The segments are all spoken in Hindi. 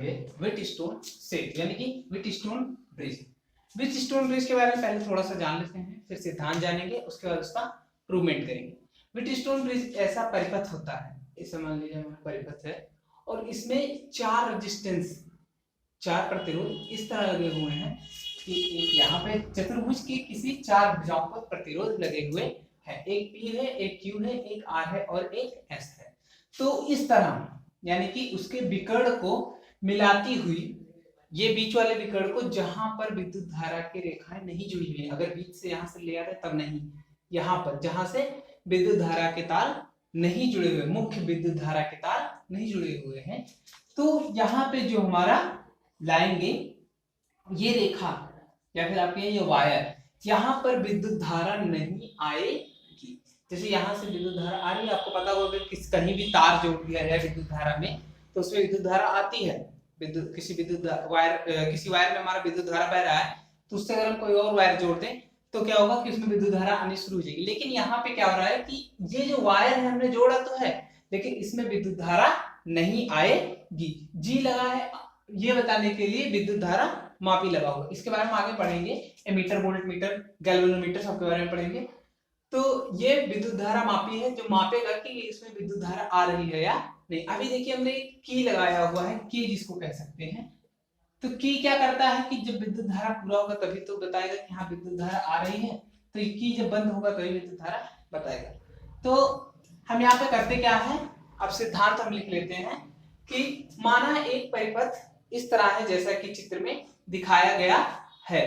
व्हीटस्टोन सेतु यानी कि व्हीटस्टोन ब्रिज। व्हीटस्टोन ब्रिज के बारे में पहले थोड़ा सा जान लेते हैं, फिर सिद्धांत जानेंगे, उसके बाद उसका प्रूवमेंट करेंगे। व्हीटस्टोन ब्रिज ऐसा परिपथ होता है, इसे मान लीजिए हमारा परिपथ है और इसमें चार रेजिस्टेंस, चार प्रतिरोध इस तरह लगे हुए हैं कि यहाँ पे चतुर्भुज की किसी चार भुजाओं पर प्रतिरोध लगे हुए हैं। एक P है, एक Q है, एक R है और एक S है। तो इस तरह यानी कि उसके विकर्ण को मिलाती हुई, ये बीच वाले विकर्ण को जहां पर विद्युत धारा की रेखाएं नहीं जुड़ी हुई है, अगर बीच से यहां से ले आते तब नहीं, यहाँ पर जहां से विद्युत धारा के तार नहीं जुड़े हुए, मुख्य विद्युत धारा के तार नहीं जुड़े हुए हैं, तो यहाँ पे जो हमारा लाएंगे ये रेखा या फिर आपके ये वायर, यहाँ पर विद्युत धारा नहीं आएगी। जैसे यहाँ से विद्युत धारा आ रही है, आपको पता होगा कि कहीं भी तार जोड़ दिया जाए विद्युत धारा में तो उसमें विद्युत धारा आती है। विद्युत किसी वायर में हमारा विद्युत धारा बह रहा है, तो उससे अगर हम कोई और वायर जोड़ दें तो क्या होगा कि उसमें विद्युत धारा आनी शुरू हो जाएगी। लेकिन यहाँ पे क्या हो रहा है कि ये जो वायर है हमने जोड़ा तो है, लेकिन इसमें विद्युत धारा नहीं आएगी। जी लगा है ये बताने के लिए विद्युत धारा मापी लगा हुआ। इसके बारे में आगे पढ़ेंगे, एमीटर, वोल्टमीटर, गैल्वेनोमीटर सबके बारे में पढ़ेंगे। तो ये विद्युत धारा मापी है जो मापेगा कि इसमें विद्युत धारा आ रही है या नहीं। अभी देखिए हमने की लगाया हुआ है, की जिसको कह सकते हैं। तो की क्या करता है कि जब विद्युत धारा पूरा होगा तभी तो बताएगा कि हाँ विद्युत धारा आ रही है, तो की जब बंद होगा तभी विद्युत धारा बताएगा। तो हम यहाँ पे करते क्या है, अब सिद्धांत हम लिख लेते हैं कि माना एक परिपथ इस तरह है जैसा कि चित्र में दिखाया गया है।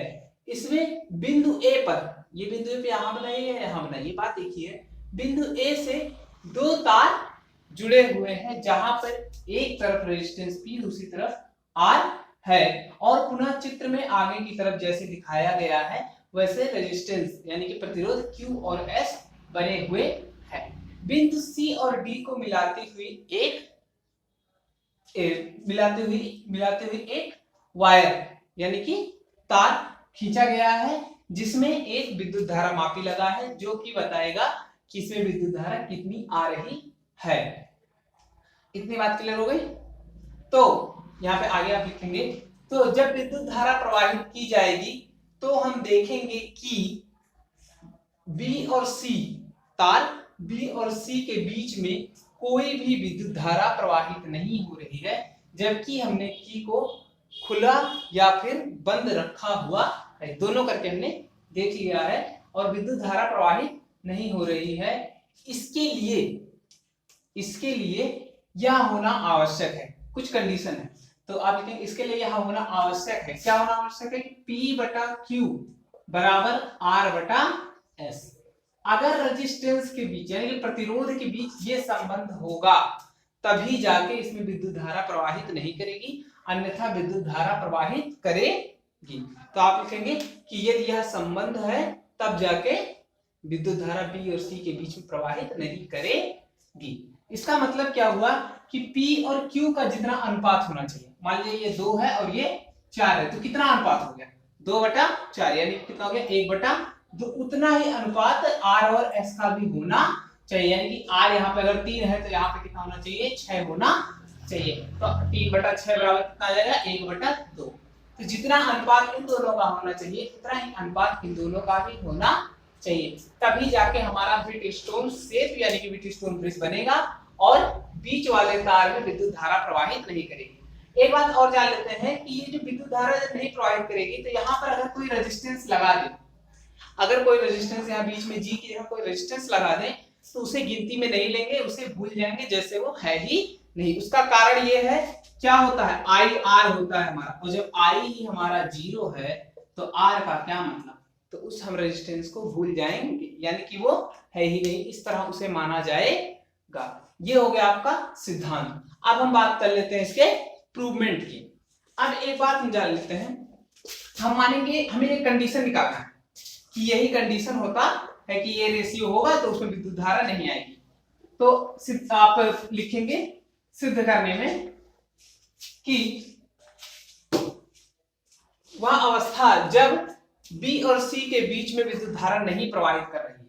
इसमें बिंदु ए पर, ये बिंदु ए पे यहाँ बनाइए यहाँ बनाइए, बात देखिए बिंदु ए से दो तार जुड़े हुए हैं जहां पर एक तरफ रेजिस्टेंस P दूसरी तरफ R है, और पुनः चित्र में आगे की तरफ जैसे दिखाया गया है वैसे रेजिस्टेंस यानी कि प्रतिरोध Q और S बने हुए हैं। बिंदु C और D को मिलाती हुई एक वायर यानी कि तार खींचा गया है जिसमें एक विद्युत धारा मापी लगा है जो कि बताएगा कि इसमें विद्युत धारा कितनी आ रही है। इतनी बात क्लियर हो गई। तो यहाँ पे आगे आप लिखेंगे, तो जब विद्युत धारा प्रवाहित की जाएगी तो हम देखेंगे कि B और C, तार B और C के बीच में कोई भी विद्युत धारा प्रवाहित नहीं हो रही है, जबकि हमने की को खुला या फिर बंद रखा हुआ है, दोनों करके हमने देख लिया है और विद्युत धारा प्रवाहित नहीं हो रही है। इसके लिए यह होना आवश्यक है, कुछ कंडीशन है। तो आप लिखेंगे इसके लिए यह होना आवश्यक है, क्या होना आवश्यक है कि P बटा Q बराबर R बटा S। अगर रेजिस्टेंस के बीच यानी कि प्रतिरोध के बीच ये संबंध होगा तभी जाके इसमें विद्युत धारा प्रवाहित नहीं करेगी, अन्यथा विद्युत धारा प्रवाहित करेगी। तो आप लिखेंगे कि यदि यह संबंध है तब जाके विद्युत धारा B और C के बीच में प्रवाहित नहीं करेगी। इसका मतलब क्या हुआ कि P और Q का जितना अनुपात होना चाहिए, मान लीजिए ये 2 है और ये 4 है, तो कितना अनुपात हो गया 2/4 यानी कितना हो गया 1/2। उतना ही अनुपात R और S का भी होना चाहिए, यानी कि R यहाँ पे अगर 3 है तो यहाँ पे कितना होना चाहिए 6 होना चाहिए। तो 3/6 बराबर कितना आ जाएगा 1/2। तो जितना अनुपात इन दोनों का होना चाहिए उतना ही अनुपात इन दोनों का भी होना चाहिए, तभी जाके हमारा व्हीटस्टोन सेतु यानी कि व्हीटस्टोन ब्रिज बनेगा और बीच वाले तार में विद्युत धारा प्रवाहित नहीं करेगी। एक बात और जान लेते हैं कि ये जो विद्युत धारा जब नहीं प्रवाहित करेगी तो यहाँ पर अगर कोई रेजिस्टेंस लगा दे, अगर कोई रेजिस्टेंस यहाँ बीच में G की जगह कोई रेजिस्टेंस लगा दे तो उसे गिनती में नहीं लेंगे, उसे भूल जाएंगे जैसे वो है ही नहीं। उसका कारण ये है, क्या होता है IR होता है हमारा, और जब I ही हमारा 0 है तो R का क्या मतलब, तो उस हम रेजिस्टेंस को भूल जाएंगे यानी कि वो है ही नहीं, इस तरह उसे माना जाएगा। ये हो गया आपका सिद्धांत। अब हम बात कर लेते हैं इसके प्रूवमेंट की। अब एक बात हम जान लेते हैं, हम मानेंगे हमें एक कंडीशन निकालना है कि यही कंडीशन होता है कि ये रेशियो होगा तो उसमें विद्युत धारा नहीं आएगी। तो आप लिखेंगे सिद्ध करने में कि वह अवस्था जब B और C के बीच में विद्युत धारा नहीं प्रवाहित कर रही है।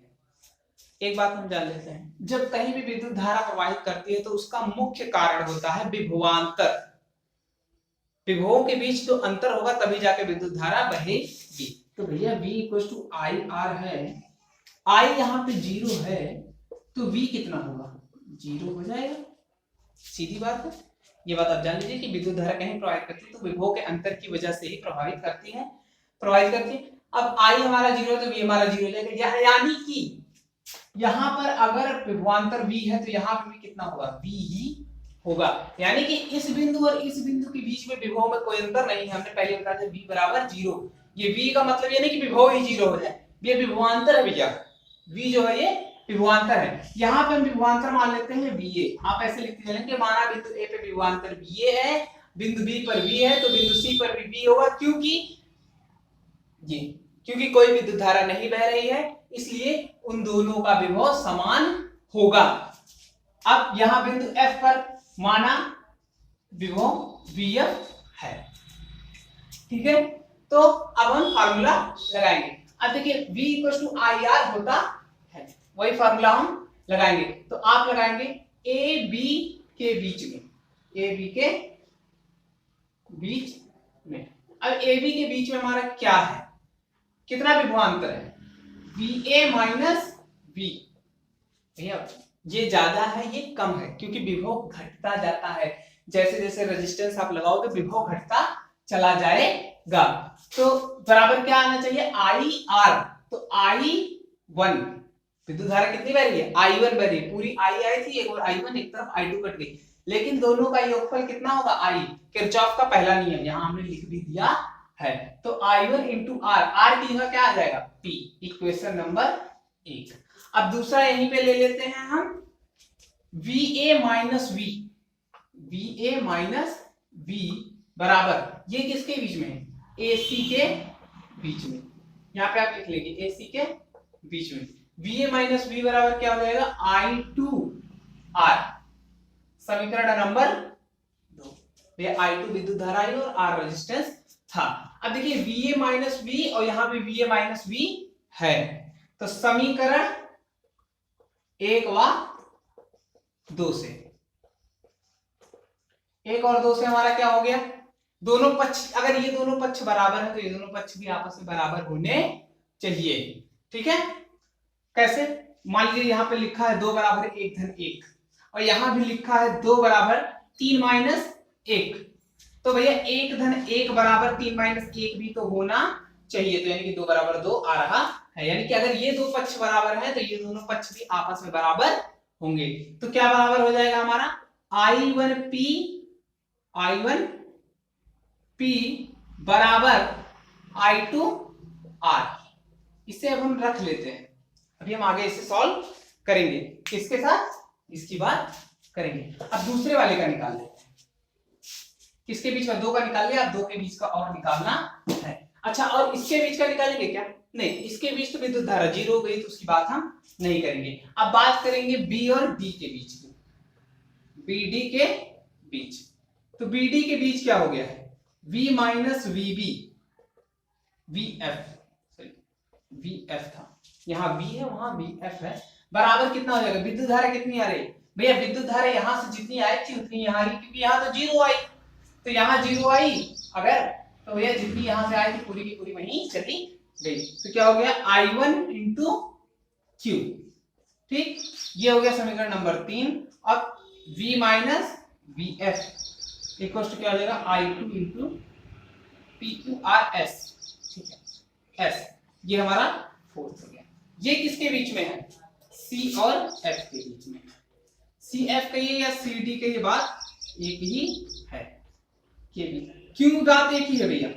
एक बात हम जान लेते हैं, जब कहीं भी विद्युत धारा प्रवाहित करती है तो उसका मुख्य कारण होता है विभवांतर। विभवों के बीच जो अंतर होगा तभी जाके विद्युत धारा बहेगी। तो भैया V equal to I R है, I यहाँ पे 0 है तो V कितना होगा, 0 हो जाएगा, सीधी बात है। ये बात आप जान लीजिए कि विद्युत धारा कहीं प्रवाहित करती है तो विभव के अंतर की वजह से ही प्रभावित करती है, प्रभावित करती है। अब I हमारा 0 तो V हमारा 0 लेगा, यानी कि यहाँ पर अगर विभवांतर V है तो यहाँ पे भी कितना होगा, V ही होगा। यानी कि इस बिंदु और इस बिंदु के बीच में विभव में कोई अंतर नहीं है। हमने पहले बताया था V बराबर 0। ये V का मतलब ये नहीं कि विभव ही 0 हो जाए, ये विभवांतर है भैया। V जो है ये विभवांतर है। यहाँ पे हम विभवांतर मान लेते हैं VA। आप ऐसे लिखते चलेंगे कि माना बिंदु A पे विभवांतर VA है, बिंदु B पर V है, तो बिंदु C पर भी V होगा, क्योंकि कोई विद्युत धारा नहीं बह रही है, इसलिए उन दोनों का विभव समान होगा। अब यहाँ बिंदु F पर माना विभव VF है, ठीक है। तो अब हम फार्मूला लगाएंगे। अब देखिए V equal to I R होता है, वही फार्मूला हम लगाएंगे। तो आप लगाएंगे ए बी के बीच में, ए बी के बीच में। अब ए बी के बीच में हमारा क्या है, कितना विभवांतर है, VA माइनस V। भैया ये ज्यादा है ये कम है, क्योंकि विभव घटता जाता है, जैसे जैसे रेजिस्टेंस आप लगाओगे विभव घटता चला जाएगा। तो बराबर क्या आना चाहिए, आई आर। तो I1 विद्युत धारा कितनी बह रही है, I1 बह रही है, पूरी I आई थी, एक और I1, एक तरफ I2 कट गई, लेकिन दोनों का योगफल कितना होगा, I। किरचॉफ का पहला नियम यहाँ हमने लिख भी दिया है। तो I1 इंटू R की जगह क्या आ जाएगा, P, इक्वेशन नंबर 1। अब दूसरा यहीं पे ले लेते हैं हम, VA minus V, VA minus V बराबर, ये किसके बीच में है, AC के बीच में। यहाँ पे आप लिख लेंगे AC के बीच में। VA माइनस V बराबर क्या हो जाएगा, I2R, समीकरण नंबर 2। ये I2 विद्युत धारा है और R रेजिस्टेंस था। अब देखिए VA माइनस V और यहाँ पे VA माइनस V है, तो समीकरण 1 व 2 से, 1 और 2 से हमारा क्या हो गया, दोनों पक्ष, अगर ये दोनों पक्ष बराबर है तो ये दोनों पक्ष भी आपस में बराबर होने चाहिए, ठीक है। कैसे, मान लीजिए यहाँ पे लिखा है 2 बराबर 1 धन 1 और यहाँ भी लिखा है 2 बराबर 3 माइनस 1, तो भैया 1 धन 1 बराबर 3 माइनस 1 भी तो होना चाहिए, तो यानी कि 2 बराबर 2 आ रहा है। यानी कि अगर ये दो पक्ष बराबर है तो ये दोनों पक्ष भी आपस में बराबर होंगे। तो क्या बराबर हो जाएगा हमारा, I1P बराबर I2R। इसे अब हम रख लेते हैं, अभी हम आगे इसे सॉल्व करेंगे, किसके साथ, इसकी बात करेंगे। अब दूसरे वाले का निकाल लेते हैं, किसके बीच का, 2 का निकाल लिया, अब 2 के बीच का और निकालना है। अच्छा, और इसके बीच का निकालेंगे क्या, नहीं, इसके बीच तो विद्युत धारा 0 हो गई तो उसकी बात हम नहीं करेंगे। अब बात करेंगे B और D के बीच की, BD के बीच। तो BD के बीच क्या हो गया है, V माइनस VB, VF था, यहाँ V है वहां VF है, बराबर कितना हो जाएगा, विद्युत धारा कितनी आ रही है भैया, विद्युत धारा यहाँ से जितनी आई थी उतनी यहाँ आ रही, क्योंकि यहाँ तो 0 आई, तो यहाँ 0 आई अगर, तो भैया जितनी यहाँ से आई थी पूरी की पूरी वहीं चली गई। तो क्या हो गया, I1 इंटू Q, ठीक, ये हो गया समीकरण नंबर 3। अब V minus VF equal to क्या हो जाएगा, I2 इंटू PQRS, ठीक है, S, ये हमारा फोर्थ हो गया। ये किसके बीच में है, C और F के बीच में। CF कहिए या CD कहिए, बात एक ही है, क्यों बात एक ही है भैया,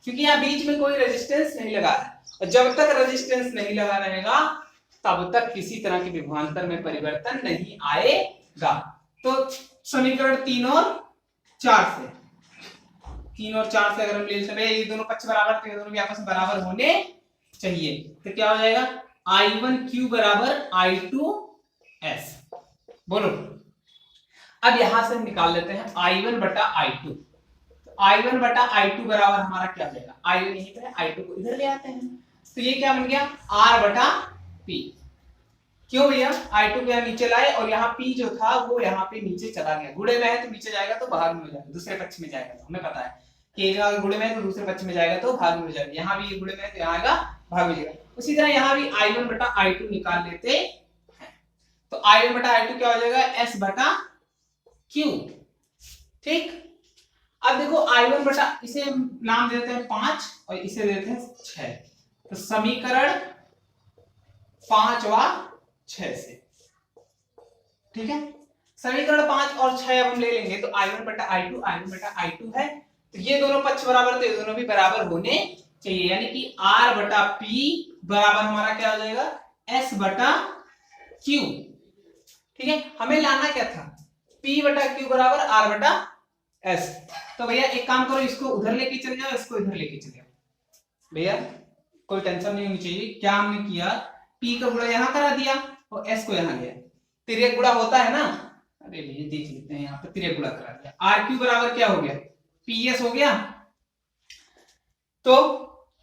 क्योंकि यहाँ बीच में कोई रेजिस्टेंस नहीं लगा है, और जब तक रेजिस्टेंस नहीं लगा रहेगा तब तक किसी तरह के विभवांतर में परिवर्तन नहीं आएगा। तो समीकरण 3 और 4 से, 3 और 4 से अगर हम ले लेते हैं, ये दोनों पक्ष बराबर तो ये दोनों भी आपस में बराबर होने चाहिए, तो क्या हो जाएगा, I1Q बराबर I2S। बोलो, अब यहां से हम निकाल लेते हैं I1 बटा I2। I1 बटा I2 बराबर हमारा क्या हो जाएगा, I1 यहीं पे है, I2 को इधर ले आते हैं, तो ये क्या बन गया, R बटा P, क्यों भैया, I2 को यहाँ नीचे लाए और यहाँ P जो था वो यहाँ पे नीचे चला गया, गुणे में है तो नीचे जाएगा तो भाग में हो जाएगा, दूसरे पक्ष में जाएगा, तो हमें पता है कि एक जगह गुणे में है तो दूसरे पक्ष में जाएगा तो भाग में हो जाएगा, यहाँ भी ये गुणे में है तो यहाँ आएगा भाग में जाएगा। उसी तरह यहाँ भी I1 बटा I2 निकाल लेते हैं, तो I1 बटा I2 क्या हो जाएगा, S बटा Q। ठीक, अब देखो I1 बटा, इसे नाम देते हैं 5 और इसे देते हैं 6, तो समीकरण 5 व 6 से, ठीक है। समीकरण 5 और 6 अब हम ले लेंगे तो I1 बटा I2 है, तो ये दोनों पक्ष बराबर, तो ये दोनों भी बराबर होने चाहिए, यानी कि R बटा P बराबर हमारा क्या हो जाएगा, S बटा Q। ठीक है, हमें लाना क्या था, P बटा Q बराबर R बटा S। तो भैया एक काम करो, इसको उधर लेके चले जाओ, इसको इधर लेके चले जाओ, भैया कोई टेंशन नहीं होनी चाहिए। क्या हमने किया, P का गुणा यहाँ करा दिया और S को यहाँ लिया, तिर्यक गुणा होता है ना, अरे ये देख लेते हैं, यहाँ पे तिर्यक गुणा करा दिया, RQ बराबर क्या हो गया, PS हो गया। तो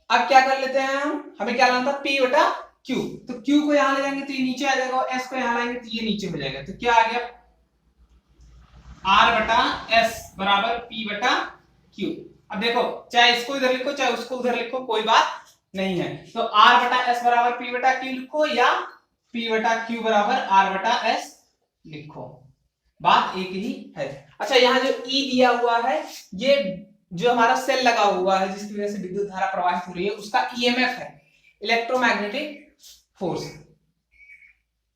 अब क्या कर लेते हैं हम, हमें क्या लाना था, P बटा Q, तो Q को यहाँ ले जाएंगे तो ये नीचे आ जाएगा और S को यहाँ लाएंगे तो ये नीचे हो जाएगा, तो क्या आ गया, R बटा S बराबर P बटा Q। अब देखो, चाहे इसको इधर लिखो चाहे उसको उधर लिखो, कोई बात नहीं है, तो R बटा S बराबर P बटा Q लिखो या P बटा Q बराबर R बटा S लिखो, बात एक ही है। अच्छा, यहाँ जो E दिया हुआ है, ये जो हमारा सेल लगा हुआ है जिसकी वजह से विद्युत धारा प्रवाहित हो रही है, उसका EMF है, इलेक्ट्रोमैग्नेटिक फोर्स,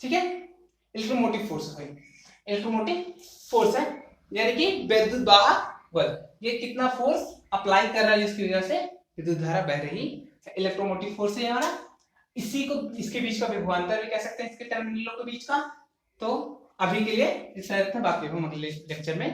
ठीक है, इलेक्ट्रोमोटिव फोर्स है, इलेक्ट्रोमोटिव फोर्स है, यानी कि विद्युत वाहक बल, ये कितना फोर्स अप्लाई कर रहा है जिसकी वजह से विद्युत धारा बह रही है, इलेक्ट्रोमोटिव फोर्स है हमारा। इसी को, इसके बीच का विभवांतर भी कह सकते हैं, इसके टर्मिनलों के बीच का। तो अभी के लिए इस तरह, बाकी हम अगले लेक्चर में